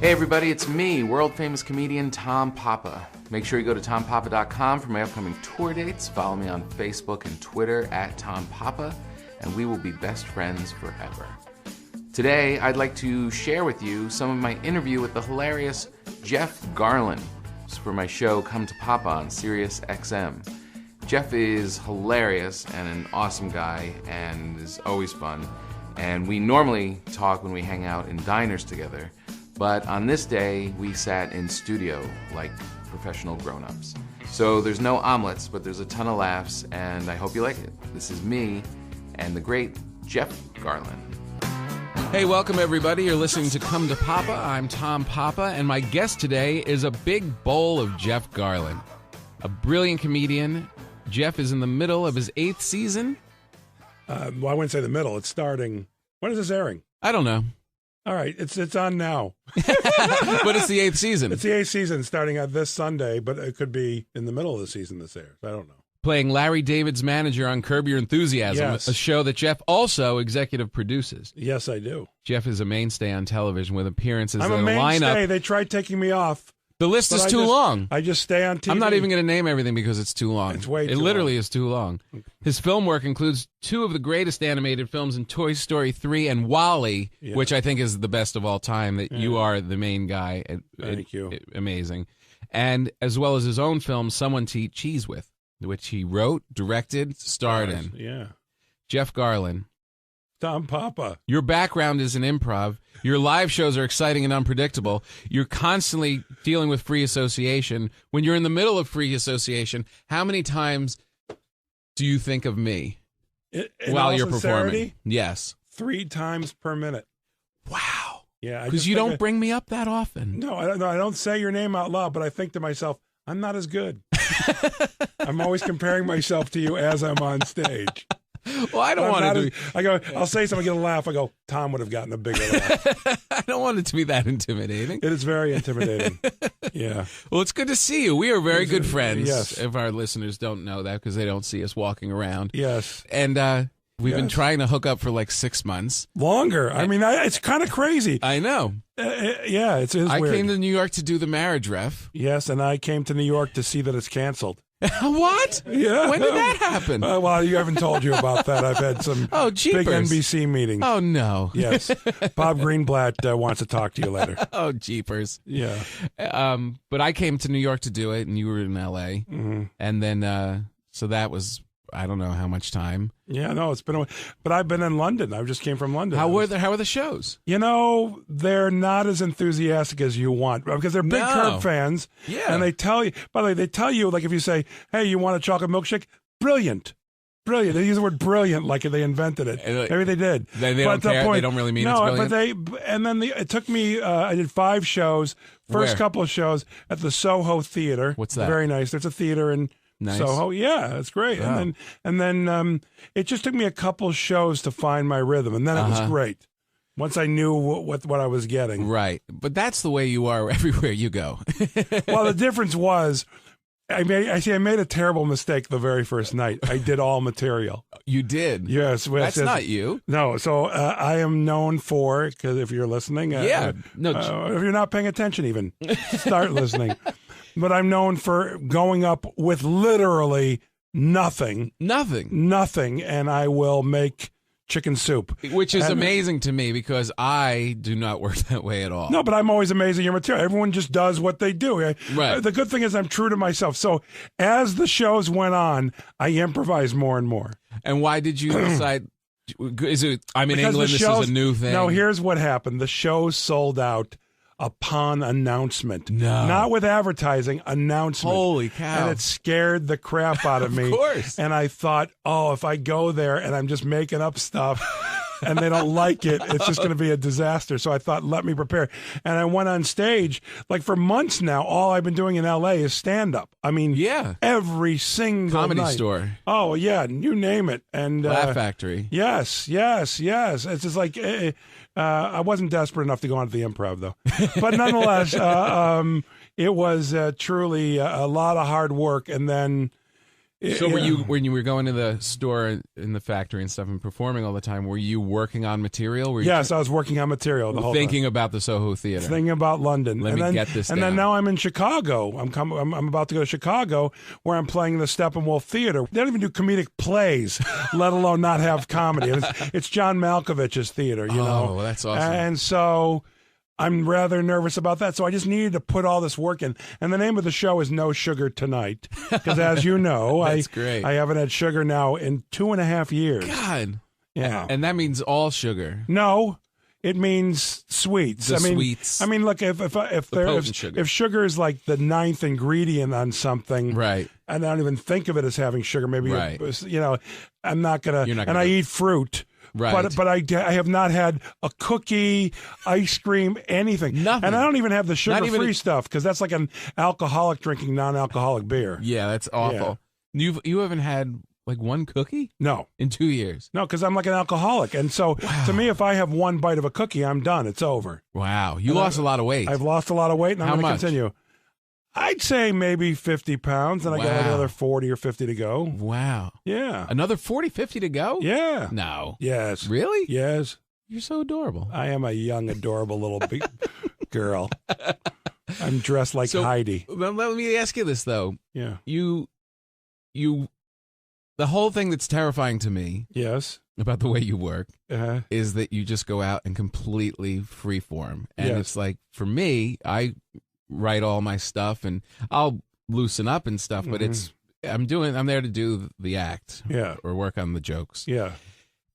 Hey everybody, it's me, world-famous comedian Tom Papa. Make sure you go to tompapa.com for my upcoming tour dates. Follow me on Facebook and Twitter at Tom Papa, and we will be best friends forever. Today, I'd like to share with you some of my interview with the hilarious Jeff Garlin. It's for my show Come to Papa on Sirius XM. Jeff is hilarious and an awesome guy and is always fun. And we normally talk when we hang out in diners together. But on this day, we sat in studio like professional grown-ups. So there's no omelets, but there's a ton of laughs, and I hope you like it. This is me and the great Jeff Garlin. Hey, welcome everybody. You're listening to Come to Papa. I'm Tom Papa, and my guest today is a big bowl of Jeff Garlin. A brilliant comedian. Jeff is in the middle of his 8th season. Well, I wouldn't say the middle. It's starting. When is this airing? I don't know. All right, it's on now. But it's the 8th season. It's the 8th season starting on this Sunday, but it could be in the middle of the season this airs. I don't know. Playing Larry David's manager on Curb Your Enthusiasm, Yes. a show that Jeff also executive produces. Yes, I do. Jeff is a mainstay on television with appearances I'm in a a mainstay. lineup. They tried taking me off. The list but is I too just- long. I just stay on TV. I'm not even going to name everything because it's too long. It's way It too literally long. is too long. His film work includes 2 of the greatest animated films in Toy Story 3 and WALL-E, Yeah. which I think is the best of all time, that you are the main guy. Thank you. Amazing. And as well as his own film, Someone to Eat Cheese With, which he wrote, directed, starred in. Yeah. Jeff Garlin. Tom Papa. Your background is in improv. Your live shows are exciting and unpredictable. You're constantly dealing with free association. When you're in the middle of free association, how many times do you think of me In while all you're performing? sincerity, Yes. 3 times per minute. Wow. Yeah. Because you don't bring me up that often. No, I don't say your name out loud, but I think to myself, I'm not as good. I'm always comparing myself to you as I'm on stage. Well, I don't want it to be. I go, I'll say something, get a laugh. I go, Tom would have gotten a bigger laugh. I don't want it to be that intimidating. It is very intimidating. Yeah. Well, it's good to see you. We are very good friends. Yes. If our listeners don't know that because they don't see us walking around. Yes. And we've been Yes. trying to hook up for like 6 months. Longer. I mean, it's kind of crazy. I know. Yeah, it is I weird. came to New York to do the marriage ref. Yes, and I came to New York to see that it's canceled. What? Yeah. When did that happen? Well, you haven't told you about that. I've had some Oh, big jeepers. NBC meetings. Oh, no. Yes. Bob Greenblatt wants to talk to you later. Oh, jeepers. Yeah. But I came to New York to do it, and you were in L.A. Mm-hmm. And then, so that was, I don't know how much time. Yeah, no, it's been a but I've been in London. I just came from London. How were the shows? You know, they're not as enthusiastic as you want because they're big No. Curb fans. Yeah. And they tell you, by the way, they tell you, like if you say, hey, you want a chocolate milkshake? Brilliant. Brilliant. They use the word brilliant like they invented it. Maybe they did. They But don't the care. point- They don't really mean no, it's brilliant. and then it took me, I did 5 shows, first Where? couple of shows at the Soho Theater. What's that? Very nice. There's a theater in Nice. Soho. Yeah, it's great. Wow. And then it just took me a couple shows to find my rhythm, and then it was great. Once I knew what I was getting. Right. But that's the way you are everywhere you go. Well, the difference was I made a terrible mistake the very first night. I did all material. You did. Yes. That's not you. No. So I am known for, because if you're listening, Yeah. No. if you're not paying attention even, start listening. But I'm known for going up with literally nothing, and I will make chicken soup. Which is And- amazing to me because I do not work that way at all. No, but I'm always amazed at your material. Everyone just does what they do. Right. The good thing is I'm true to myself. So as the shows went on, I improvised more and more. And why did you decide? Is it? I'm in Because England. the This shows- is a new thing. No, here's what happened. The shows sold out upon announcement. No. Not with advertising, announcement. Holy cow. And it scared the crap out of me. Of course. And I thought, oh, if I go there and I'm just making up stuff and they don't like it, it's just going to be a disaster. So I thought, let me prepare. And I went on stage. Like for months now, all I've been doing in L.A. is stand-up. I mean, Yeah. every single Comedy night. Store. Oh, yeah, you name it. And Laugh Factory. Yes. It's just like I wasn't desperate enough to go on to the Improv, though. But nonetheless, it was truly a lot of hard work. And then So were you, when you were going to the store in the factory and stuff and performing all the time, were you working on material? Yes, I was working on material the whole thinking time. about the Soho Theater. Thinking about London. Let me get this And down. then now I'm in Chicago. I'm about to go to Chicago where I'm playing the Steppenwolf Theater. They don't even do comedic plays, let alone not have comedy. It's John Malkovich's theater, you know. Oh, that's awesome. And so I'm rather nervous about that. So I just needed to put all this work in. And the name of the show is No Sugar Tonight. Because as you know, That's great. I haven't had sugar now in 2.5 years. God. Yeah. And that means all sugar. No, it means sweets. Sweets. I mean, look, if sugar is like the 9th ingredient on something, Right. and I don't even think of it as having sugar, maybe, Right. I'm not going to, gonna I eat fruit. Right. But I have not had a cookie, ice cream, anything. Nothing. And I don't even have the Not even sugar-free stuff because that's like an alcoholic drinking non-alcoholic beer. Yeah, that's awful. You haven't had like one cookie No. in 2 years. No, because I'm like an alcoholic. And so to me, if I have one bite of a cookie, I'm done. It's over. Wow. You lost a lot of weight. I've lost a lot of weight, and I'm How going to much? continue. I'd say maybe 50 pounds, and I got Wow. another 40 or 50 to go. Wow. Yeah. Another 40, 50 to go? Yeah. No. Yes. Really? Yes. You're so adorable. I am a young, adorable little girl. I'm dressed like So- Heidi. Let me ask you this, though. Yeah. The whole thing that's terrifying to me Yes. about the way you work Uh-huh. is that you just go out and completely freeform. And Yes. it's like, for me, I write all my stuff and I'll loosen up and stuff, but I'm there to do the act. Yeah. Or work on the jokes. Yeah.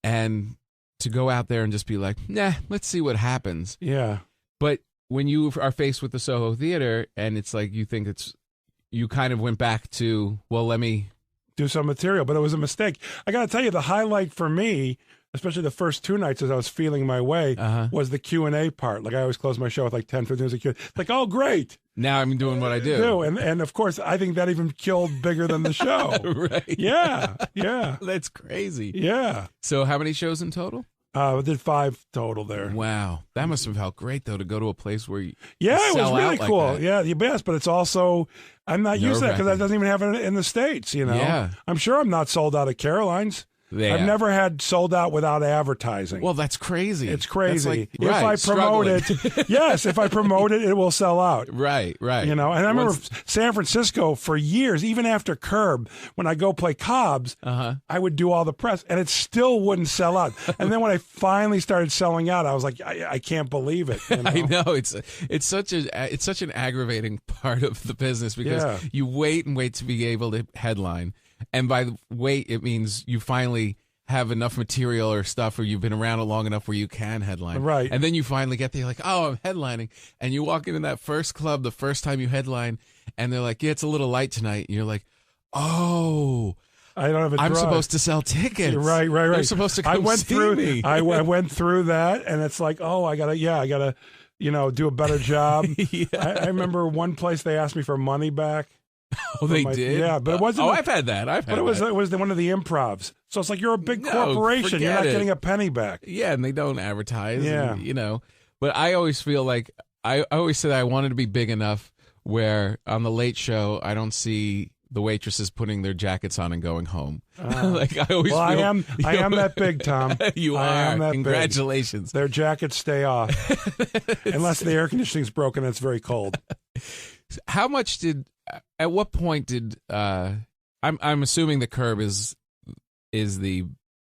And to go out there and just be like, nah, let's see what happens. Yeah. But when you are faced with the Soho Theater and it's like you kind of went back to, well, let me Do some material, but it was a mistake. I got to tell you, the highlight for me, especially the first 2 nights as I was feeling my way, was the Q&A part. Like I always close my show with like 10, 15 minutes of Q&A. It's like, oh, great. now I'm doing what I do. And of course, I think that even killed bigger than the show. Right. Yeah. Yeah. That's crazy. Yeah. So how many shows in total? We did 5 total there. Wow. That must have felt great, though, to go to a place where you Yeah, it was sell really out like cool. that. Yeah, the best, but it's also, I'm not used to that because that Nerve-wracking. doesn't even happen in the States, you know? Yeah. I'm sure I'm not sold out at Caroline's. Yeah. I've never had sold out without advertising. Well, that's crazy. It's crazy. That's like, right, if I promote struggling. it, yes, if I promote it, it will sell out. Right. You know, and I remember Once- San Francisco for years, even after Curb, when I go play Cobb's, I would do all the press, and it still wouldn't sell out. And then when I finally started selling out, I was like, I can't believe it. You know? I know it's such an aggravating part of the business because you wait and wait to be able to headline, and by the wait it means you finally have enough material or stuff, or you've been around it long enough where you can headline, Right? And then you finally get there, you're like, oh, I'm headlining, and you walk into that first club the first time you headline, and they're like, yeah, it's a little light tonight, and you're like, oh. I don't have a I'm drug. supposed to sell tickets. Right. They're supposed to come I went see through, me. I went through that, and it's like, oh, I gotta, do a better job. I remember one place they asked me for money back. Oh, they did? Yeah, but it wasn't. Oh, I've had that. But it was one of the improvs. So it's like you're a big No, corporation. You're forget not it. getting a penny back. Yeah, and they don't advertise. Yeah. And, but I always feel like I always said I wanted to be big enough where on the late show I don't see the waitresses putting their jackets on and going home. Like I always. Well, feel, I am that big, Tom. You I am are. that big. Congratulations. Their jackets stay off unless the air conditioning's broken and it's very cold. How much at what point did I'm assuming the Curb is the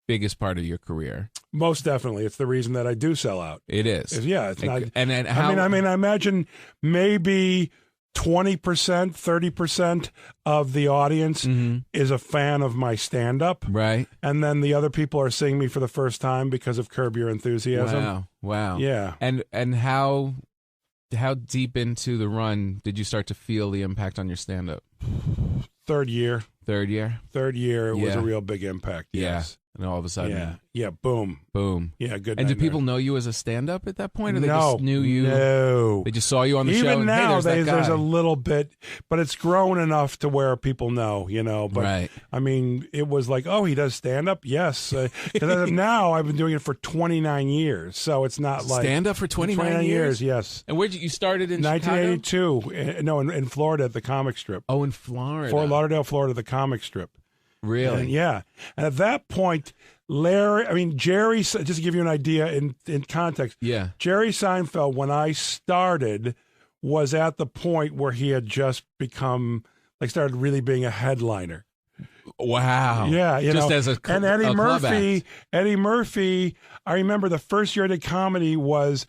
biggest part of your career. Most definitely, it's the reason that I do sell out. It is. Yeah, it's not. And then how? I mean, I imagine maybe 20%, 30% of the audience is a fan of my stand-up, right? And then the other people are seeing me for the first time because of Curb Your Enthusiasm. Wow. Yeah. And how deep into the run did you start to feel the impact on your stand-up? Third year. Third year, it was Yeah. a real big impact. Yes. and all of a sudden, boom. Yeah, good. And night did people there. know you as a stand-up at that point, or they No, just knew you? No, They just saw you on the show. even And, now, hey, there's that guy. there's a little bit, but it's grown enough to where people know, But Right. I mean, it was like, oh, he does stand up, yes. Because now I've been doing it for 29 years, so it's not like stand-up for 29 years. Yes, And where you started in 1982. No, in Florida at the Comic Strip. Oh, in Florida. Fort Lauderdale, Florida, the Comic Strip. Really? And, yeah. And at that point, Jerry, just to give you an idea in context, Yeah. Jerry Seinfeld, when I started, was at the point where he had just become, started really being a headliner. Wow. Yeah, just as a and Eddie a club Murphy. act. Eddie Murphy. I remember the first year I did comedy was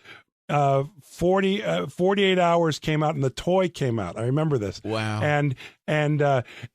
48 Hours came out and The Toy came out. I remember this. Wow. And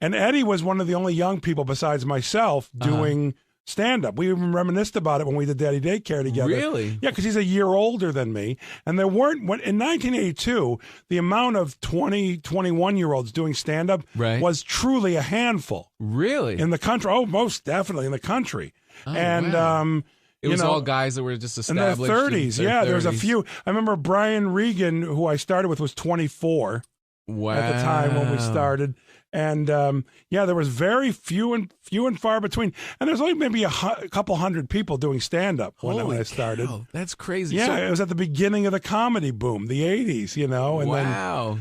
Eddie was one of the only young people besides myself doing stand-up. We even reminisced about it when we did Daddy Daycare together. Really? Yeah, because he's a year older than me. And there weren't, in 1982, the amount of 20, 21-year-olds doing stand-up was truly a handful. Really? In the country. Oh, most definitely in the country. Oh, and wow. It was all guys that were just established in their 30s. There was a few. I remember Brian Regan, who I started with, was 24 at the time when we started. And there was very few and far between. And there's only maybe a couple hundred people doing stand-up when I started. Cow, that's crazy. Yeah, it was at the beginning of the comedy boom, the 80s, And wow.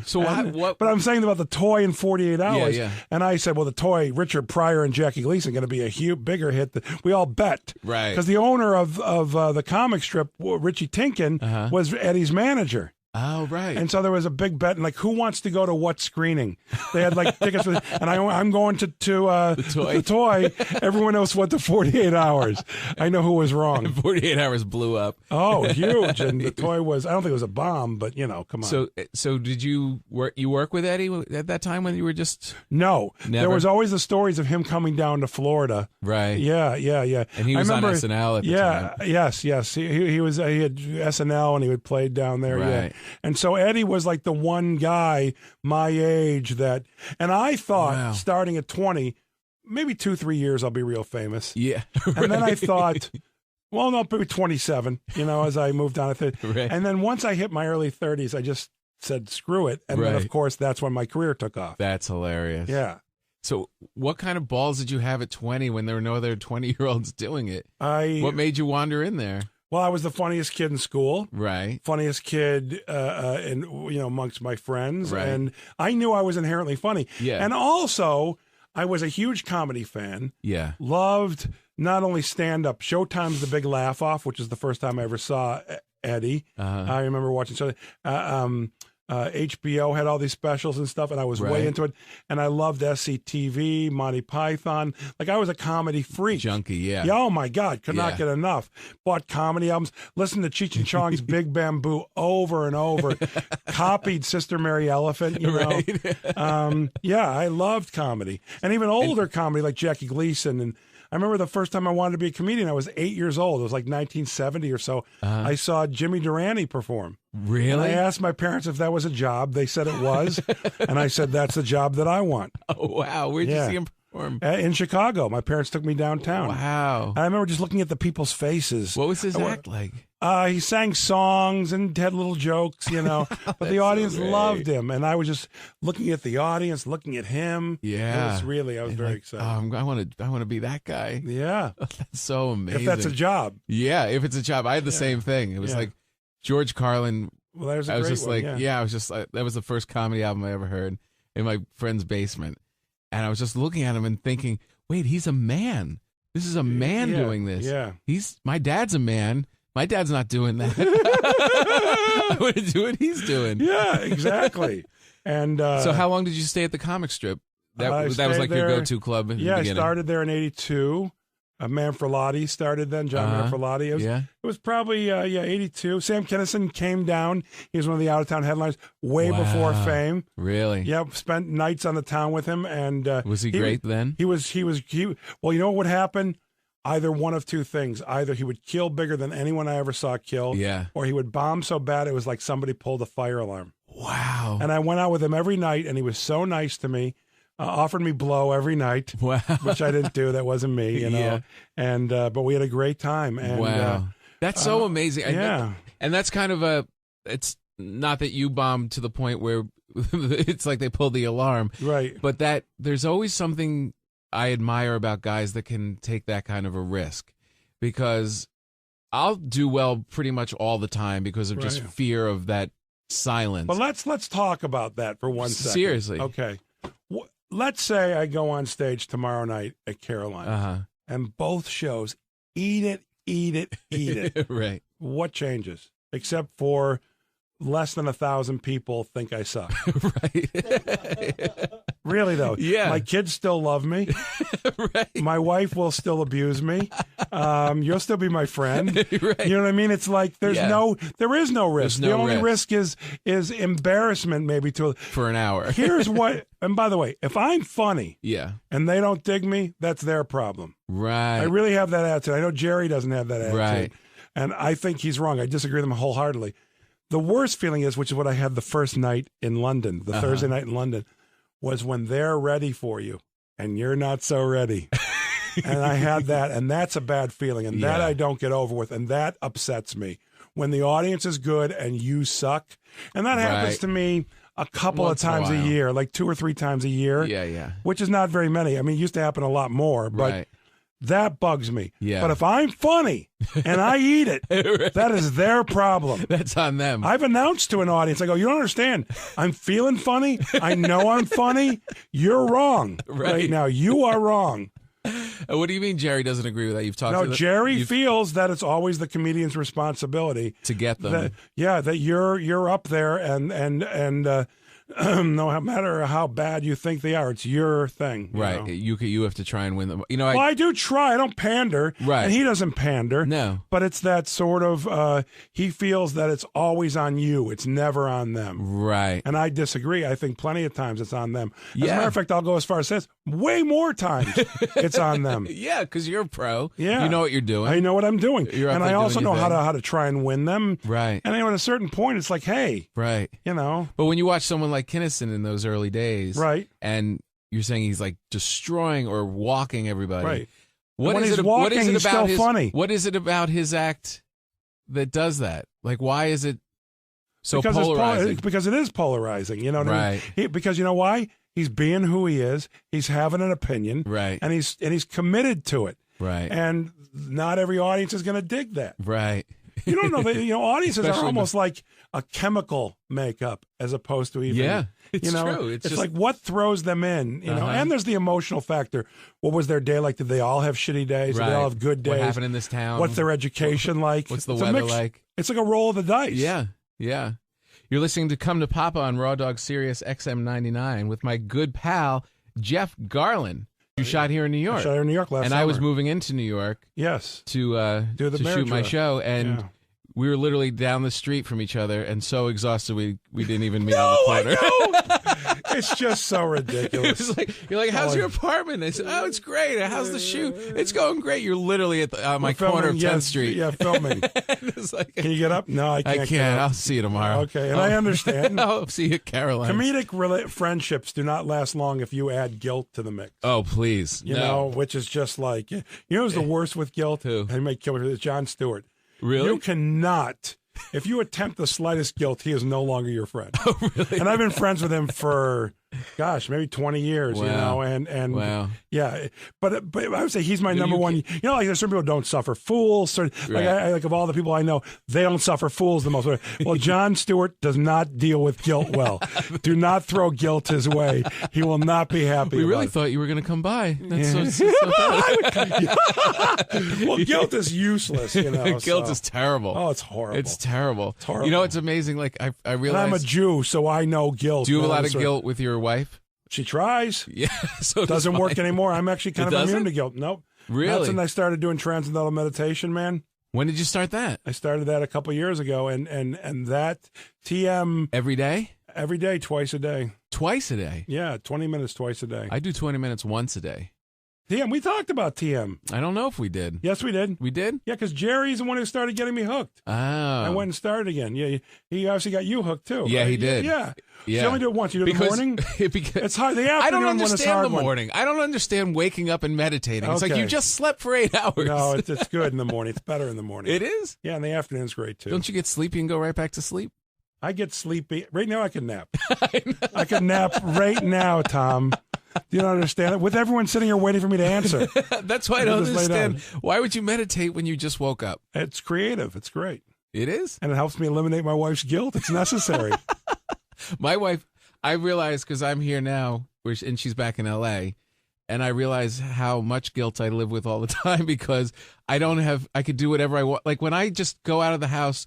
What? But I'm saying about The Toy in 48 Hours. Yeah. And I said, well, The Toy, Richard Pryor and Jackie Gleason, going to be a bigger hit. We all bet. Right. Because the owner of the comic strip, Richie Tinkin, was Eddie's manager. Oh, right. And so there was a big bet, and who wants to go to what screening? They had tickets, and I'm going to the toy. Everyone else went to 48 Hours. I know who was wrong. 48 Hours blew up. Oh, huge! And The Toy was, I don't think it was a bomb, but come on. So did you work with Eddie at that time when you were just? No, never? There was always the stories of him coming down to Florida. Right. Yeah. And he was on SNL at the time. Yes. He was. He had SNL, and he would play down there. Right. Yeah. And so Eddie was like the one guy my age that, and I thought starting at 20, maybe 2-3 years I'll be real famous. Yeah. And then I thought, well, no, maybe 27, as I moved on. Right. And then once I hit my early 30s, I just said, screw it. And then, of course, that's when my career took off. That's hilarious. Yeah. So what kind of balls did you have at 20 when there were no other 20-year-olds doing it? What made you wander in there? Well, I was the funniest kid in school. Right. Funniest kid amongst my friends. Right. And I knew I was inherently funny. Yeah. And also, I was a huge comedy fan. Yeah. Loved not only stand-up, Showtime's The Big Laugh Off, which is the first time I ever saw Eddie. I remember watching HBO had all these specials and stuff, and I was way into it. And I loved SCTV, Monty Python. I was a comedy freak. Junkie, yeah. Oh, my God. Could not get enough. Bought comedy albums. Listened to Cheech and Chong's Big Bamboo over and over. Copied Sister Mary Elephant, Right. I loved comedy. And even older comedy like Jackie Gleason. And I remember the first time I wanted to be a comedian, I was 8 years old. It was 1970 or so. I saw Jimmy Durante perform. Really? And I asked my parents if that was a job. They said it was. And I said, that's the job that I want. Oh, wow. Where'd you see him perform? In Chicago. My parents took me downtown. Wow. And I remember just looking at the people's faces. What was his act like? He sang songs and had little jokes, but the audience loved him. And I was just looking at the audience, looking at him. Yeah. It was really, I was very excited. I want to be that guy. Yeah. That's so amazing. If that's a job. Yeah, if it's a job. I had the same thing. It was like George Carlin. Well, that was a I was great just one, I was just like, that was the first comedy album I ever heard in my friend's basement. And I was just looking at him and thinking, wait, he's a man. This is a man doing this. Yeah. My dad's a man. My dad's not doing that. I want to do what he's doing. Yeah, exactly. And so how long did you stay at the comic strip? That was like your go-to club in the beginning. I started there in 82. Manfrotati started then, John Manfrotati. It was probably, 82. Sam Kinison came down. He was one of the out-of-town headliners way before fame. Really? Yeah, spent nights on the town with him. And was he great then? Well, you know what would happen? Either one of two things. Either he would kill bigger than anyone I ever saw kill, or he would bomb so bad it was like somebody pulled a fire alarm. Wow. And I went out with him every night, and he was so nice to me. Offered me blow every night, which I didn't do. That wasn't me, And but we had a great time. And, that's so amazing. Yeah, and that's kind of it's not that you bombed to the point where it's like they pulled the alarm, right? But that there's always something I admire about guys that can take that kind of a risk, because I'll do well pretty much all the time because of just fear of that silence. Well, let's talk about that for one second. Seriously, okay. let's say I go on stage tomorrow night at Caroline's, and both shows eat it, eat it, eat it. Right. What changes? Except for less than 1,000 people think I suck. Right. Really, though. Yeah. My kids still love me. Right. My wife will still abuse me. You'll still be my friend. Right. You know what I mean? It's like there is no risk. No the only risk. is embarrassment, maybe for an hour. Here's what, and by the way, if I'm funny and they don't dig me, that's their problem. Right. I really have that attitude. I know Jerry doesn't have that attitude. Right. And I think he's wrong. I disagree with him wholeheartedly. The worst feeling is, which is what I had the first night in London, the Thursday night in London, was when they're ready for you and you're not so ready. And I had that, and that's a bad feeling, and that I don't get over with, and that upsets me. When the audience is good and you suck, and that happens to me a couple of times a year, like 2 or 3 times a year. Yeah. Which is not very many. I mean, it used to happen a lot more, but that bugs me. Yeah. But if I'm funny and I eat it, that is their problem. That's on them. I've announced to an audience, I go, you don't understand. I'm feeling funny. I know I'm funny. You're wrong right now. You are wrong. What do you mean Jerry doesn't agree with that? You've talked No, to Jerry feels that it's always the comedian's responsibility to get them. That you're up there and no matter how bad you think they are, it's your thing. Right. You have to try and win them. You know, I do try. I don't pander. Right. And he doesn't pander. No. But it's that sort of, he feels that it's always on you. It's never on them. Right. And I disagree. I think plenty of times it's on them. As a Yeah. matter of fact, I'll go as far as says way more times it's on them. Yeah, because you're a pro. Yeah. You know what you're doing. I know what I'm doing. You're up and there I also doing know your thing. how to try and win them. Right. And at a certain point, it's like, hey, Right. you know. But when you watch someone like Kinnison in those early days, Right. and you're saying he's like destroying or walking everybody, Right. What when is he's it? walking, What is it he's about still funny. What is it about his act that does that? Like, why is it so because polarizing? because it is polarizing. You know what I mean? Right. Because you know why? He's being who he is. He's having an opinion. Right. And he's committed to it. Right. And not every audience is going to dig that. Right. You don't know that. Audiences Especially are almost like a chemical makeup as opposed to even. Yeah, it's true. true. It's just like what throws them in. You know, and there's the emotional factor. What was their day like? Did they all have shitty days? Right. Did they all have good days? What happened in this town? What's their education like? What's the It's a weather mix. like? It's like a roll of the dice. Yeah. Yeah. You're listening to Come to Papa on Raw Dog Sirius XM 99 with my good pal Jeff Garlin. You shot here in New York. I shot here in New York last and summer. I was moving into New York. Yes. To shoot my show, and Yeah. we were literally down the street from each other, and so exhausted we didn't even meet on the corner. I know. It's just so It ridiculous. was like, you're like, how's your apartment? I said, oh, it's great. How's the shoot? It's going great. You're literally at the, my corner of 10th Street. Yeah, filming. It's like, Can you get up? No, I can't. I get can't. up. I'll see you tomorrow. Okay, and I understand. I'll see you at Caroline's. Comedic friendships do not last long if you add guilt to the mix. Oh, please. You no. know, which is just like, you know who's the worst with guilt? Who? I may kill it. It's Jon Stewart. Really? You cannot. If you attempt the slightest guilt, he is no longer your friend. Oh, really? And I've been friends with him for, gosh, maybe 20 years, you know, and Wow. yeah. But I would say he's my number one. You know, like certain people don't suffer fools. Certain, Right. like of all the people I know, they don't suffer fools the most. Well, Jon Stewart does not deal with guilt well. Do not throw guilt his way. He will not be happy. We really about thought you were going to come by. That's Yeah. so Well, guilt is useless, you know. Guilt so. is terrible. Oh, it's horrible. It's terrible. It's horrible. You know, it's amazing. Like, I And realize. I'm a Jew, so I know guilt. Do you have a man. lot of So- guilt with your wife? She tries. Yeah. So Doesn't work anymore. I'm actually kind It of immune doesn't? to guilt. Nope. Really? That's when I started doing transcendental meditation, man. When did you start that? I started that a couple years ago, and that TM Every day? every day, twice a day. Twice a day? Yeah, 20 minutes twice a day. I do 20 minutes once a day. TM, we talked about TM. I don't know if we did. Yes, we did. We did? Yeah, because Jerry's the one who started getting me hooked. Oh. I went and started again. Yeah, he obviously got you hooked too. Yeah, right? he did. Yeah. Yeah. You only do it once. You do it in the morning. because It's hard. The I don't afternoon one is understand hard the one. morning. I don't understand waking up and meditating. It's like Okay. you just slept for 8 hours. No, it's good in the morning. It's better in the morning. It is? Yeah, and the afternoon's great too. Don't you get sleepy and go right back to sleep? I get sleepy. Right now I can nap. I can nap right now, Tom. Do you not understand it? With everyone sitting here waiting for me to answer. That's why I don't Just lay understand. down. Why would you meditate when you just woke up? It's creative. It's great. It is? And it helps me eliminate my wife's guilt. It's necessary. My wife, I realize because I'm here now and she's back in L.A., and I realize how much guilt I live with all the time because I could do whatever I want. Like when I just go out of the house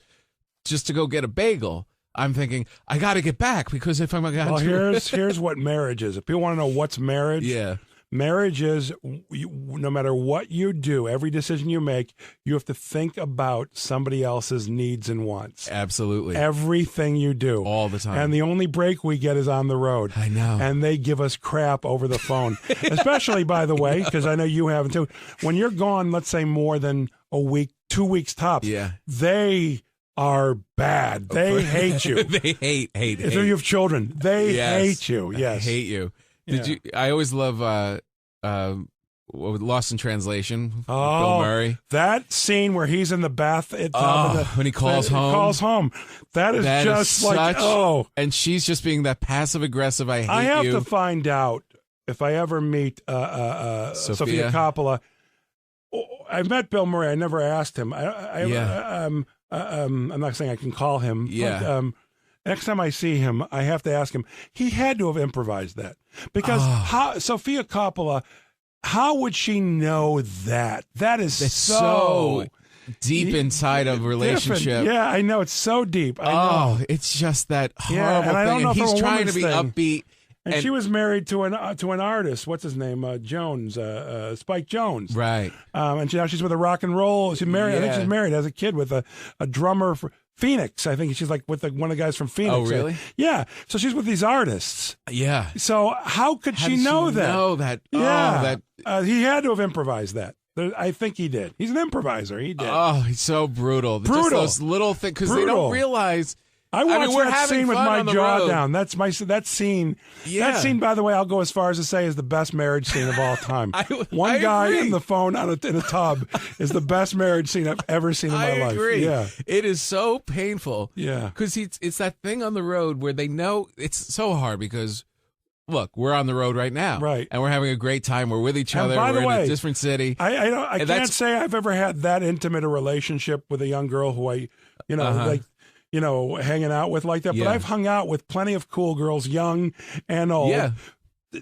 just to go get a bagel, I'm thinking, I got to get back because if I'm going to... Well, here's what marriage is. If people want to know what's marriage... Yeah. Marriage is, no matter what you do, every decision you make, you have to think about somebody else's needs and wants. Absolutely. Everything you do. All the time. And the only break we get is on the road. I know. And they give us crap over the phone. Especially, by the way, because I know you haven't too. When you're gone, let's say more than a week, 2 weeks tops, they are bad. They hate you. They hate. If you have children, they hate you. Yes. I hate you. I always love Lost in Translation. Bill Murray. That scene where he's in the bath when he calls home. That is just like and she's just being that passive aggressive. I have to find out if I ever meet Sofia Coppola. I've met Bill Murray. I never asked him. I'm not saying I can call him. Yeah. But, next time I see him, I have to ask him. He had to have improvised that because Sofia Coppola, how would she know that? That is so deep inside of a relationship. Different. Yeah, I know. It's so deep. I know. It's just that horrible and I don't know thing. And he's trying to be thing. upbeat. And she was married to an artist. What's his name? Jones, Spike Jones. Right. And now she's with a rock and roll. She's married. I think she's married. Has a kid with a drummer for Phoenix. I think she's like with one of the guys from Phoenix. Oh, really? Yeah. So she's with these artists. Yeah. So how could she know that? Know that? Yeah. He had to have improvised that. I think he did. He's an improviser. He did. Oh, he's so brutal. Just those little things because they don't realize. I watched that scene with my jaw down. That scene. Yeah. That scene, by the way, I'll go as far as to say is the best marriage scene of all time. One guy agree. in the phone in a tub is the best marriage scene I've ever seen in my life. I agree. Yeah. It is so painful. Yeah. Because it's that thing on the road where they know it's so hard because, look, we're on the road right now. Right. And we're having a great time. We're with each other. By the we're way, in a different city. I can't say I've ever had that intimate a relationship with a young girl who hanging out with like that. But I've hung out with plenty of cool girls, young and old. Yeah.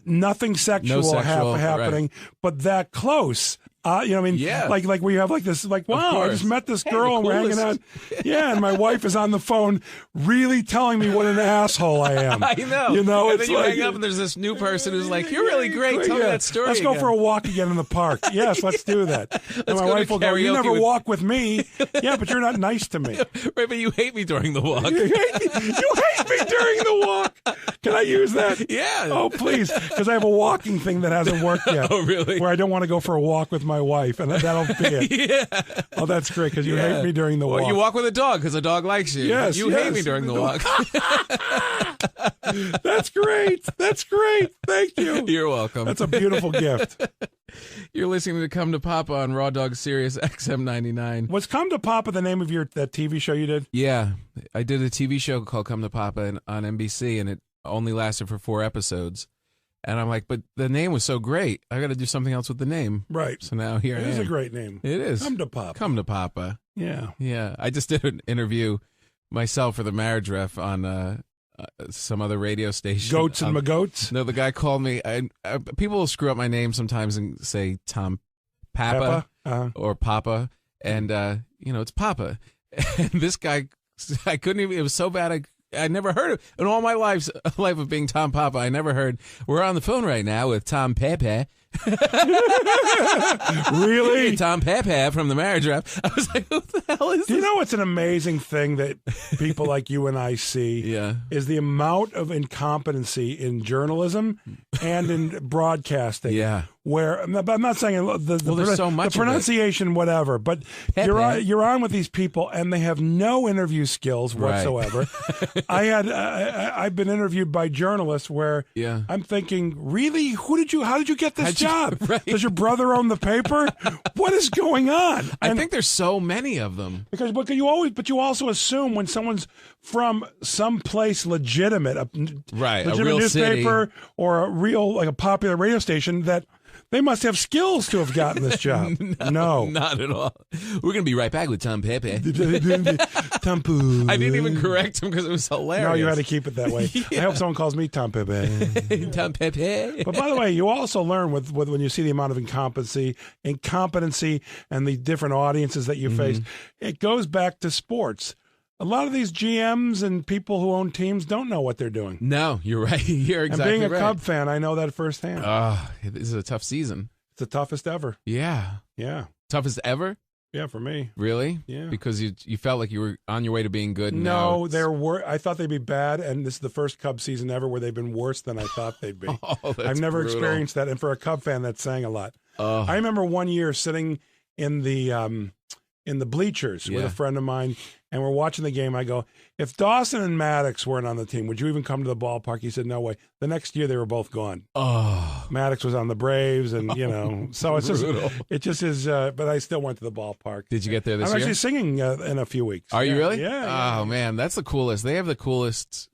Nothing sexual, happening, but that close. You know what I mean? Yeah. Like where you have like this, like, wow, I just met this girl and we're hanging out. Yeah, and my wife is on the phone really telling me what an asshole I am. I know. You know, and it's then you like, hang up and there's this new person who's like, you're really great. Tell me that story Let's go for a walk again in the park. Yes, let's do that. And my wife will go, you never walk with me. Yeah, but you're not nice to me. Right, but you hate me during the walk. You hate me during the walk. Can I use that? Yeah. Oh, please. Because I have a walking thing that hasn't worked yet. Oh, really? Where I don't want to go for a walk with my wife, and that'll be it. Yeah. Oh, that's great, because you hate me during the walk. Well, you walk with a dog because a dog likes you. Yes, You hate me during the walk. That's great. That's great. Thank you. You're welcome. That's a beautiful gift. You're listening to Come to Papa on Raw Dog Sirius XM 99. Was Come to Papa the name of that TV show you did? Yeah. I did a TV show called Come to Papa on NBC, and it only lasted for 4 episodes. And I'm like, but the name was so great. I got to do something else with the name. Right. So now here I am. It is a great name. It is. Come to Papa. Come to Papa. Yeah. Yeah. I just did an interview myself for the marriage ref on some other radio station. Goats and Magoats? No, the guy called me. People will screw up my name sometimes and say Tom Papa or Papa. And, it's Papa. And this guy, I couldn't even, it was so bad. I never heard of in all my life of being Tom Papa. I never heard. We're on the phone right now with Tom Pepe. Really? Tom Pepe from the marriage rep. I was like, who the hell is this? Do you know what's an amazing thing that people like you and I see is the amount of incompetency in journalism and in broadcasting. Yeah. Where I'm not saying there's so much the pronunciation, whatever, but you're on with these people and they have no interview skills whatsoever. Right. I've been interviewed by journalists where I'm thinking, really, how did you get this job? Right. Does your brother own the paper? What is going on? I think there's so many of them but you also assume when someone's from some place legitimate, a real newspaper city. or a real like a popular radio station that They must have skills to have gotten this job. No. Not at all. We're going to be right back with Tom Pepe. Tom Poo. I didn't even correct him because it was hilarious. No, you had to keep it that way. Yeah. I hope someone calls me Tom Pepe. Tom Pepe. But by the way, you also learn with when you see the amount of incompetency, and the different audiences that you face. It goes back to sports. A lot of these GMs and people who own teams don't know what they're doing. No, you're right. You're exactly right. And being a Cub fan, I know that firsthand. This is a tough season. It's the toughest ever. Yeah. Yeah. Toughest ever? Yeah, for me. Really? Yeah. Because you felt like you were on your way to being good. And no, I thought they'd be bad, and this is the first Cub season ever where they've been worse than I thought they'd be. I've never experienced that, and for a Cub fan, that's saying a lot. I remember one year sitting in the bleachers with a friend of mine, and we're watching the game. I go, if Dawson and Maddox weren't on the team, would you even come to the ballpark? He said, no way. The next year, they were both gone. Maddox was on the Braves, and, so it's just is, but I still went to the ballpark. Did you get there this year? I'm actually singing in a few weeks. Are you really? Yeah. Oh, man, that's the coolest. They have the coolest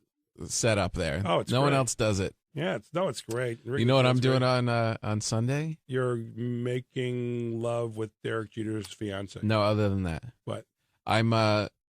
setup there. Oh, it's no great. one else does it. Yeah, it's great. You know what I'm doing on Sunday? You're making love with Derek Jeter's fiance. No, other than that. What?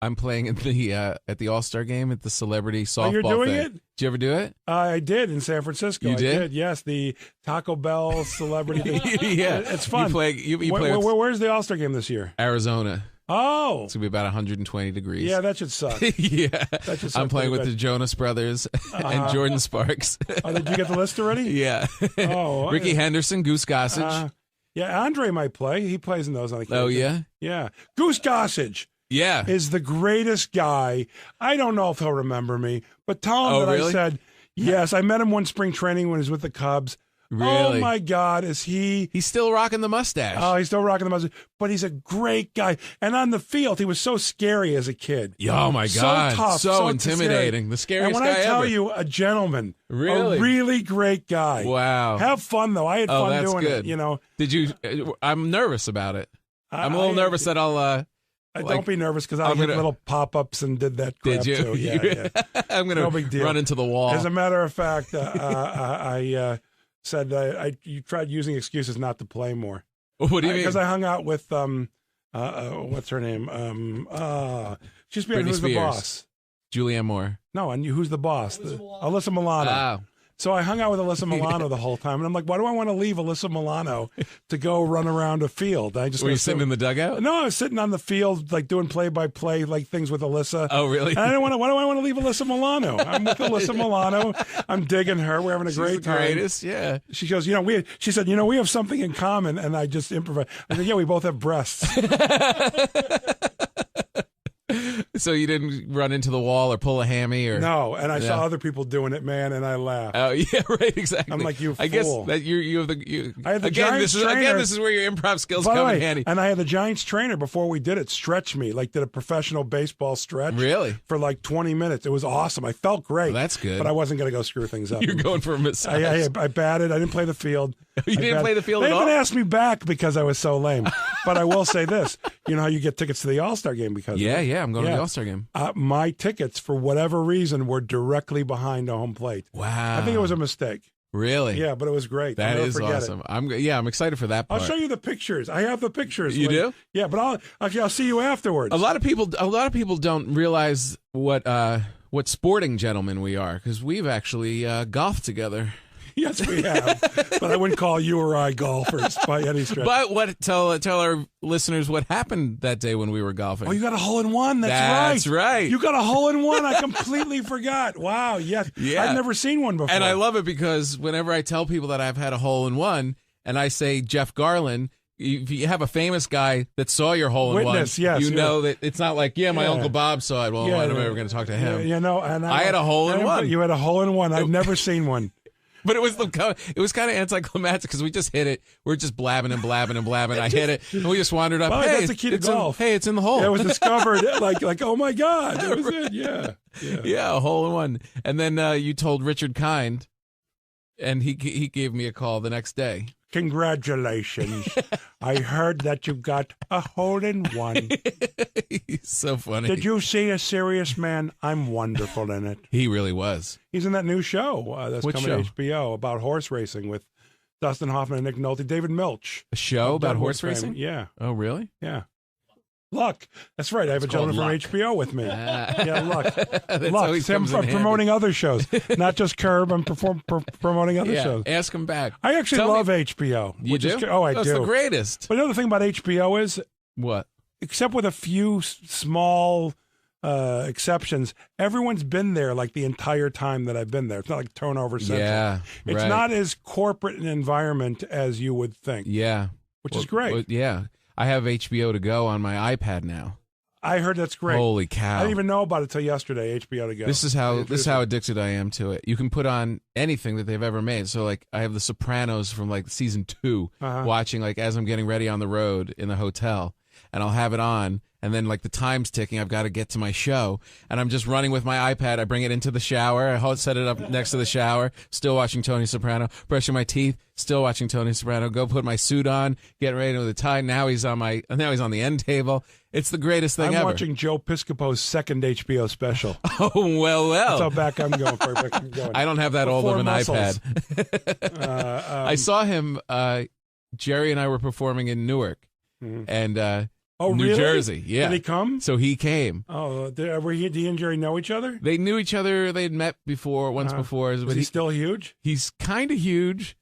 I'm playing at the All-Star game at the celebrity softball you're doing thing. it? Did you ever do it? I did in San Francisco. You did? Yes, the Taco Bell celebrity thing. Yeah, it's fun. You play where's the All-Star game this year? Arizona. Oh, It's going to be about 120 degrees. yeah, that should suck. Yeah. That should suck I'm playing with pretty the Jonas Brothers and Jordan Sparks. Oh, did you get the list already? Yeah. Oh, Ricky Henderson, Goose Gossage. Yeah, Andre might play. He plays in those on occasion. Oh, yeah? Yeah. Goose Gossage Yeah. is the greatest guy. I don't know if he'll remember me, but tell him that really? I said, yes, I met him one spring training when he was with the Cubs. Really? Oh, my God, is he... He's still rocking the mustache. Oh, he's still rocking the mustache, but he's a great guy. And on the field, he was so scary as a kid. Oh, my God. So tough, so intimidating. Scary. The scariest guy ever. And when I tell you, a gentleman. Really? A really great guy. Wow. Have fun, though. I had fun doing good. it, Did you... I'm nervous about it. I'm a little nervous that I'll... don't be nervous because I did little pop-ups and did that crap Did you? too. Yeah. I'm going to run into the wall. As a matter of fact, I said you tried using excuses not to play more. What do you mean? Because I hung out with what's her name? She's been Britney Who's Spears. the Boss? Julianne Moore. No, and Who's the Boss? Alyssa Milano. Oh. So I hung out with Alyssa Milano the whole time, and I'm like, why do I want to leave Alyssa Milano to go run around a field? I just Were you sitting in the dugout? No, I was sitting on the field, like doing play-by-play, like things with Alyssa. Oh, really? And I didn't want to. Why do I want to leave Alyssa Milano? I'm with Alyssa Milano. I'm digging her. We're having a great time. Greatest, yeah. She goes, she said, we have something in common, and I just improvised. I said, yeah, we both have breasts. So you didn't run into the wall or pull a hammy or no? And I saw other people doing it, man, and I laughed. Oh yeah, right, exactly. I'm like, you fool. I guess that you have the. I had the again, Giants trainer. This is where your improv skills By the come way, in handy. And I had the Giants trainer before we did it stretch me, like did a professional baseball stretch. Really? For like 20 minutes. It was awesome. I felt great. Well, that's good. But I wasn't going to go screw things up. You're going for a massage. I batted. I didn't play the field. You didn't play the field at all? They all? haven't asked me back because I was so lame. But I will say this. You know how you get tickets to the All-Star game because Yeah, of it? I'm going to the All-Star game. My tickets, for whatever reason, were directly behind the home plate. Wow. I think it was a mistake. Really? Yeah, but it was great. That is awesome. I'm excited for that part. I'll show you the pictures. I have the pictures. You do? Yeah, but I'll see you afterwards. A lot of people don't realize what sporting gentlemen we are because we've actually golfed together. Yes, we have. But I wouldn't call you or I golfers by any stretch. But tell our listeners what happened that day when we were golfing. Oh, you got a hole in one. That's right. You got a hole in one. I completely forgot. Wow. Yes. Yeah. I've never seen one before. And I love it because whenever I tell people that I've had a hole in one, and I say Jeff Garlin. If you have a famous guy that saw your hole in Witness, one, yes, know that it's not like, my Uncle Bob saw it. Well, I'm never going to talk to him. And I had a hole in one. You had a hole in one. I've never seen one. But it was kind of anticlimactic because we just hit it. We're just blabbing and blabbing and blabbing. I hit it, and we just wandered up. Well, hey, that's the key to golf. It's in the hole. Yeah, it was discovered like oh my God, that was it. Yeah, a hole in one. And then you told Richard Kind, and he gave me a call the next day. Congratulations. I heard that you got a hole in one. He's so funny. Did you see A Serious Man? I'm wonderful in it. He really was. He's in that new show that's What coming show? to HBO about horse racing with Dustin Hoffman and Nick Nolte. David Milch. A show about horse Deadwood fame. racing? Yeah. Oh, really? Yeah. Luck. That's right. I have a gentleman from HBO with me. Yeah, Luck. Luck. I'm promoting other shows, not just Curb. I'm promoting other shows. Ask him back. I actually love HBO. You do? I do. That's the greatest. But another thing about HBO is what? Except with a few small exceptions, everyone's been there like the entire time that I've been there. It's not like turnover central. Yeah, it's not as corporate an environment as you would think. Yeah, which is great. Yeah, I have HBO to go on my iPad now. I heard that's great. Holy cow! I didn't even know about it till yesterday. HBO to go. This is how addicted I am to it. You can put on anything that they've ever made. So like I have The Sopranos from like season 2, watching like as I'm getting ready on the road in the hotel, and I'll have it on. And then, like, the time's ticking. I've got to get to my show. And I'm just running with my iPad. I bring it into the shower. I set it up next to the shower. Still watching Tony Soprano. Brushing my teeth. Still watching Tony Soprano. Go put my suit on. Get ready with the tie. Now he's on the end table. It's the greatest thing ever. I'm watching Joe Piscopo's second HBO special. Oh, well. That's how back I'm going for it. I don't have that old of an iPad. I saw him. Jerry and I were performing in Newark. And... New Jersey, yeah. Did he come? So he came. Oh, did he and Jerry know each other? They knew each other. They had met once before. Is he still huge? He's kind of huge,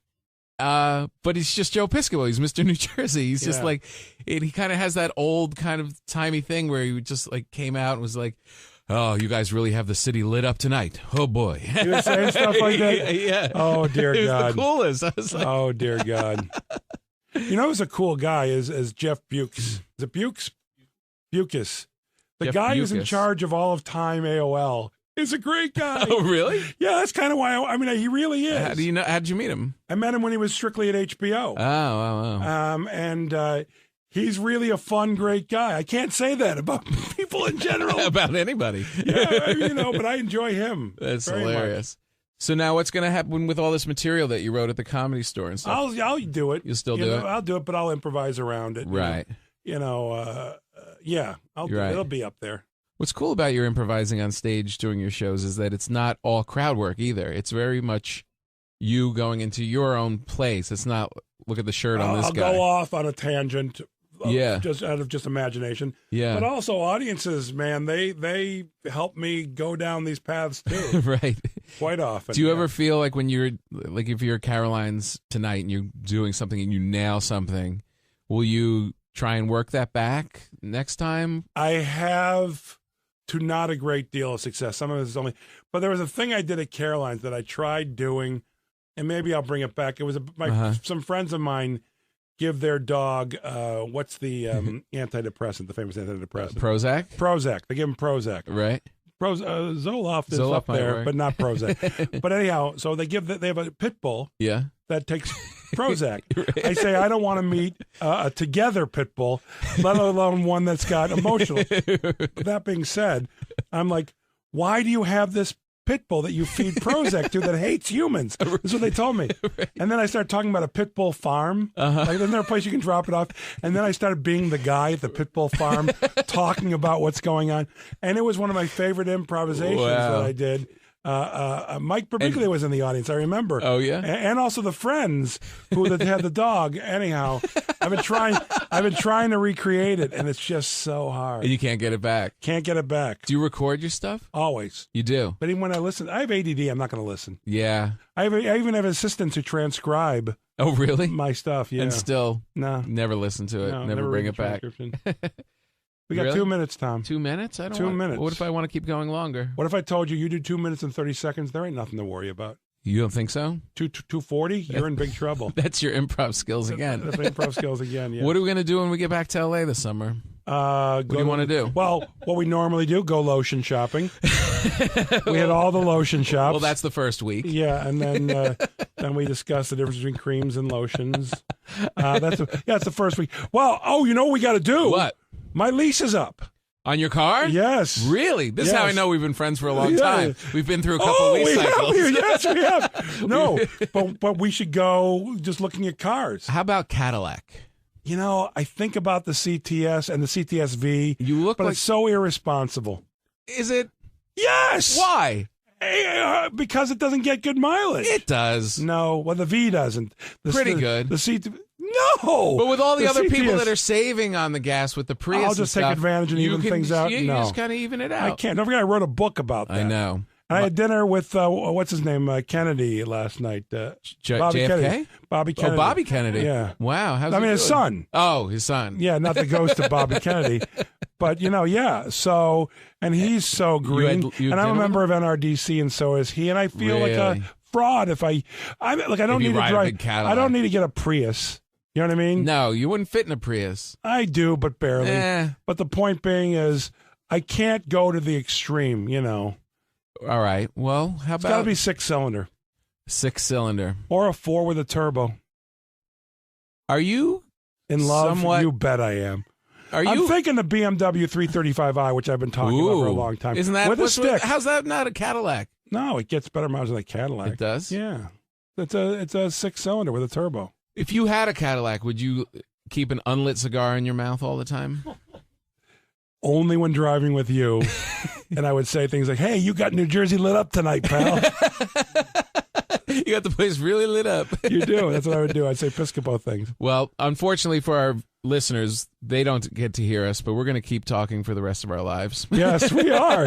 but he's just Joe Piscopo. He's Mr. New Jersey. He's just like, he kind of has that old kind of timey thing where he just like came out and was like, "Oh, you guys really have the city lit up tonight. Oh, boy." He was saying stuff like that? Yeah. Oh, dear God. It was the coolest. I was like, oh, dear God. You know who's a cool guy is Jeff Bukes. Is it Bukes? Bukes. The guy who's in charge of all of Time AOL is a great guy. Oh, really? Yeah, that's kind of why. I mean, he really is. How do you know? How'd you meet him? I met him when he was strictly at HBO. Oh. And he's really a fun, great guy. I can't say that about people in general. About anybody. Yeah, but I enjoy him. That's very hilarious. Much. So now what's going to happen with all this material that you wrote at the Comedy Store and stuff? I'll do it. You'll still do it? I'll do it, but I'll improvise around it. Right. Yeah, I'll do it. It'll be up there. What's cool about your improvising on stage doing your shows is that it's not all crowd work either. It's very much you going into your own place. It's not, look at the shirt on this guy. I'll go off on a tangent. Yeah. Just out of just imagination. Yeah. But also audiences, man, they help me go down these paths too. Right. Quite often. Do you ever feel like when you're, like if you're at Caroline's tonight and you're doing something and you nail something, will you try and work that back next time? I have to not a great deal of success. Some of it is only, but there was a thing I did at Caroline's that I tried doing, and maybe I'll bring it back. It was some friends of mine give their dog, what's the antidepressant, the famous antidepressant? Prozac? Prozac. They give him Prozac. Right. Zoloft is up there, but not Prozac. But anyhow, so they have a pit bull that takes Prozac. Right. I say, I don't want to meet a together pit bull, let alone one that's got emotional. That being said, I'm like, why do you have this pit bull that you feed Prozac to that hates humans? That's what they told me. Right. And then I started talking about a pit bull farm. Like, isn't there a place you can drop it off? And then I started being the guy at the pit bull farm talking about what's going on. And it was one of my favorite improvisations that I did. Mike Birbiglia was in the audience, I remember. Oh, yeah? And also the friends who had the dog. Anyhow, I've been trying to recreate it, and it's just so hard. And you can't get it back. Can't get it back. Do you record your stuff? Always. You do? But even when I listen, I have ADD, I'm not going to listen. Yeah. I even have assistants who transcribe. Oh, really? My stuff, yeah. And still never listen to it, no, never bring it back. We got 2 minutes, Tom. 2 minutes? I don't 2 minutes. What if I want to keep going longer? What if I told you do 2 minutes and 30 seconds? There ain't nothing to worry about. You don't think so? 240? You're in big trouble. That's your improv skills again. That's my improv skills again, yeah. What are we going to do when we get back to LA this summer? What do you want to do? Well, what we normally do, go lotion shopping. We had all the lotion shops. Well, that's the first week. Yeah, and then we discussed the difference between creams and lotions. That's the first week. Well, you know what we got to do? What? My lease is up. On your car? Yes. Really? This is how I know we've been friends for a long time. We've been through a couple lease cycles. Yes, we have. No, but we should go just looking at cars. How about Cadillac? You know, I think about the CTS and the CTS-V. You look but like... it's so irresponsible. Is it? Yes. Why? Because it doesn't get good mileage. It does. No, well, the V doesn't. Pretty good. The C. No. But with all the other CTS, people that are saving on the gas with the Prius, I'll just and take stuff, advantage and even things out. You No. just kind of even it out. I can't. Don't forget, I wrote a book about that. I know. And I had dinner with what's his name, Kennedy last night. Bobby JFK? Kennedy. Bobby Kennedy. Oh, Bobby Kennedy. Yeah. Wow. How's I he mean, his doing? son. Oh, his son. Yeah, not the ghost of Bobby Kennedy, but yeah. So, and he's so green, you had and I'm a dinner member of NRDC, and so is he. And I feel like a Really? fraud if I don't you need to ride a drive. big Cadillac. I don't need to get a Prius. You know what I mean? No, you wouldn't fit in a Prius. I do, but barely. Eh. But the point being is, I can't go to the extreme. All right. Well, how It's got to about be 6-cylinder 6-cylinder? or a 4 with a turbo. Are you In love, somewhat? you bet I am. Are I'm you? thinking the BMW 335i, which I've been talking about for a long time. Isn't that with a what's stick? How's that not a Cadillac? No, it gets better miles than a Cadillac. It does. Yeah, it's a 6-cylinder with a turbo. If you had a Cadillac, would you keep an unlit cigar in your mouth all the time? Only when driving with you, and I would say things like, "Hey, you got New Jersey lit up tonight, pal." You got the place really lit up. You do. That's what I would do. I'd say Piscopo things. Well, unfortunately for our listeners, they don't get to hear us, but we're going to keep talking for the rest of our lives. Yes, we are.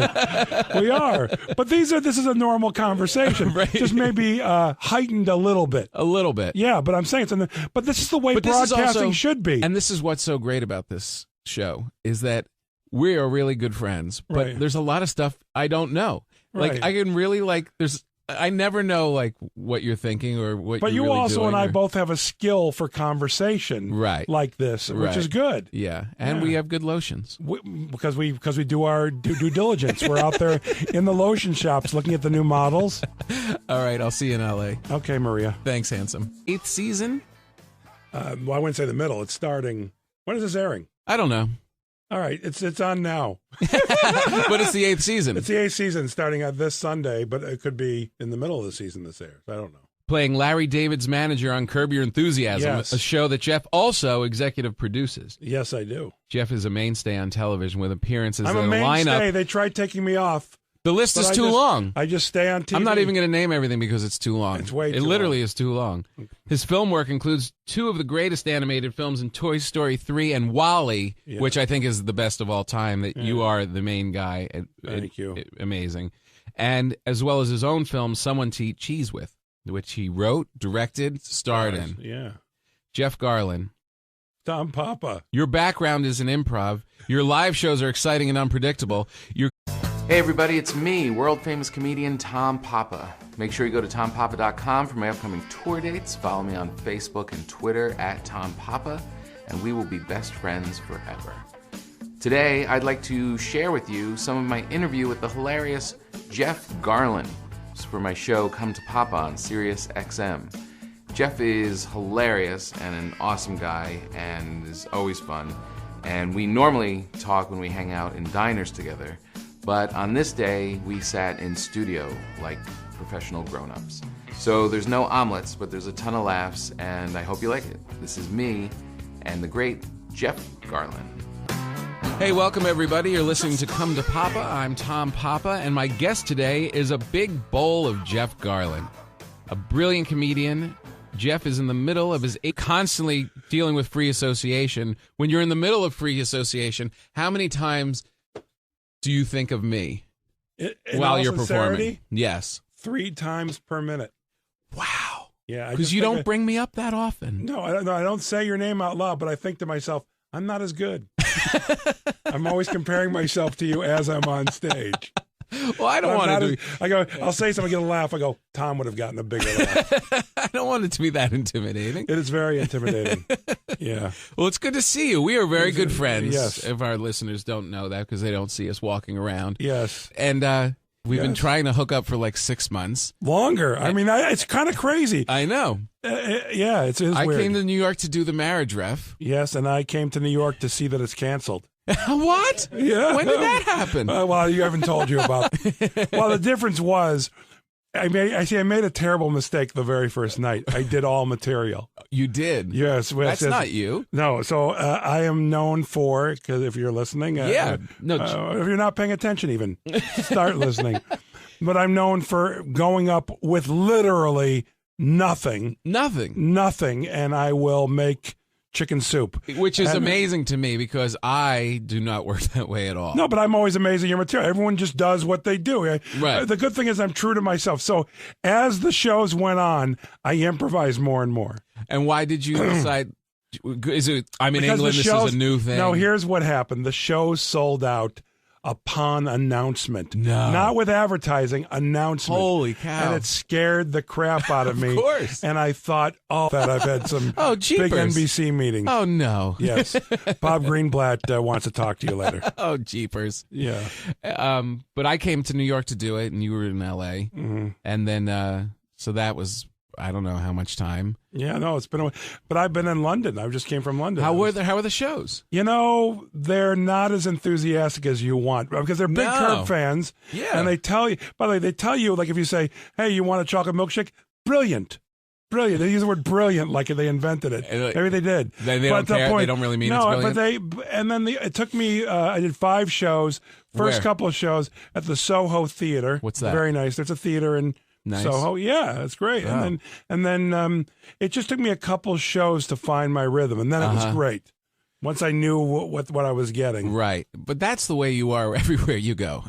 We are. But this is a normal conversation. Right. Just maybe heightened a little bit. A little bit. Yeah, but I'm saying but this is the way But this is broadcasting also- should be. And this is what's so great about this show is that we are really good friends, but Right. there's a lot of stuff I don't know. Right. Like I can really I never know like what you're thinking or what But you're you really also doing and I or- both have a skill for conversation, Right. like this, which Right. is good. Yeah, and Yeah. we have good lotions. Because we do our due diligence. We're out there in the lotion shops looking at the new models. All right, I'll see you in LA. Okay, Maria. Thanks, handsome. 8th season? Well, I wouldn't say the middle. It's starting. When is this airing? I don't know. All right, it's on now. But it's the 8th season. It's the 8th season starting this Sunday, but it could be in the middle of the season this airs. I don't know. Playing Larry David's manager on Curb Your Enthusiasm, Yes. a show that Jeff also executive produces. Yes, I do. Jeff is a mainstay on television with appearances I'm in a a mainstay. lineup. They tried taking me off. The list but is I too just- long. I just stay on TV. I'm not even going to name everything because it's too long. It's way It too literally long. is too long. His film work includes 2 of the greatest animated films in Toy Story 3 and WALL-E, Yeah. which I think is the best of all time, that you are the main guy. Thank you. Amazing. And as well as his own film, Someone to Eat Cheese With, which he wrote, directed, starred in. Yeah. Jeff Garlin. Tom Papa. Your background is in improv. Your live shows are exciting and unpredictable. Hey everybody, it's me, world-famous comedian Tom Papa. Make sure you go to tompapa.com for my upcoming tour dates. Follow me on Facebook and Twitter at Tom Papa, and we will be best friends forever. Today, I'd like to share with you some of my interview with the hilarious Jeff Garlin. It's for my show Come to Papa on Sirius XM. Jeff is hilarious and an awesome guy and is always fun. And we normally talk when we hang out in diners together. But on this day, we sat in studio like professional grown-ups. So there's no omelets, but there's a ton of laughs, and I hope you like it. This is me and the great Jeff Garlin. Hey, welcome everybody. You're listening to Come to Papa. I'm Tom Papa, and my guest today is a big bowl of Jeff Garlin, a brilliant comedian. Jeff is in the middle of his constantly dealing with free association. When you're in the middle of free association, how many times do you think of me In while all you're performing? sincerity, Yes. 3 times per minute. Wow. Yeah, Because you don't bring me up that often. No, I don't say your name out loud, but I think to myself, I'm not as good. I'm always comparing myself to you as I'm on stage. Well, I don't want to do. I go. I'll say something, get a laugh. I go. Tom would have gotten a bigger laugh. I don't want it to be that intimidating. It is very intimidating. Yeah. Well, it's good to see you. We are very good friends. Yes. If our listeners don't know that because they don't see us walking around. Yes. And we've been Yes. trying to hook up for like 6 months. Longer. I mean, it's kind of crazy. I know. Yeah, it is I weird. came to New York to do the marriage ref. Yes, and I came to New York to see that it's canceled. What? Yeah. When did that happen? Well, you haven't told you about. Well, the difference was, I made a terrible mistake the very first night. I did all material. You did. Yes, That's not you. No, so I am known for, because if you're listening, Yeah. No. if you're not paying attention, even start listening. but I'm known for going up with literally nothing, and I will make chicken soup. Which is amazing to me because I do not work that way at all. No, but I'm always amazed at your material. Everyone just does what they do. Right. The good thing is I'm true to myself. So as the shows went on, I improvised more and more. And why did you decide? Is it? I'm in Because England. the This shows- is a new thing. No, here's what happened. The shows sold out upon announcement. No. Not with advertising, announcement. Holy cow. And it scared the crap out of me. Of course. And I thought, that I've had some Oh, big jeepers. NBC meetings. Oh no. Yes. Bob Greenblatt wants to talk to you later. Oh jeepers. Yeah. But I came to New York to do it, and you were in L.A. Mm-hmm. And then so that was I don't know how much time. Yeah, no, it's been a but I've been in London. I just came from London. How were the shows? You know, they're not as enthusiastic as you want because they're big Curb fans. Yeah. And they tell you, by the way, they tell you, like if you say, hey, you want a chocolate milkshake? Brilliant. Brilliant. They use the word brilliant like they invented it. Maybe they did. They don't care. They don't really mean it's brilliant. It took me, I did 5 shows, first Where? couple of shows at the Soho Theater. What's that? Very nice. There's a theater in Nice. Soho. Yeah, it's great. Wow. And then it just took me a couple shows to find my rhythm, and then it was great. Once I knew what I was getting. Right. But that's the way you are everywhere you go.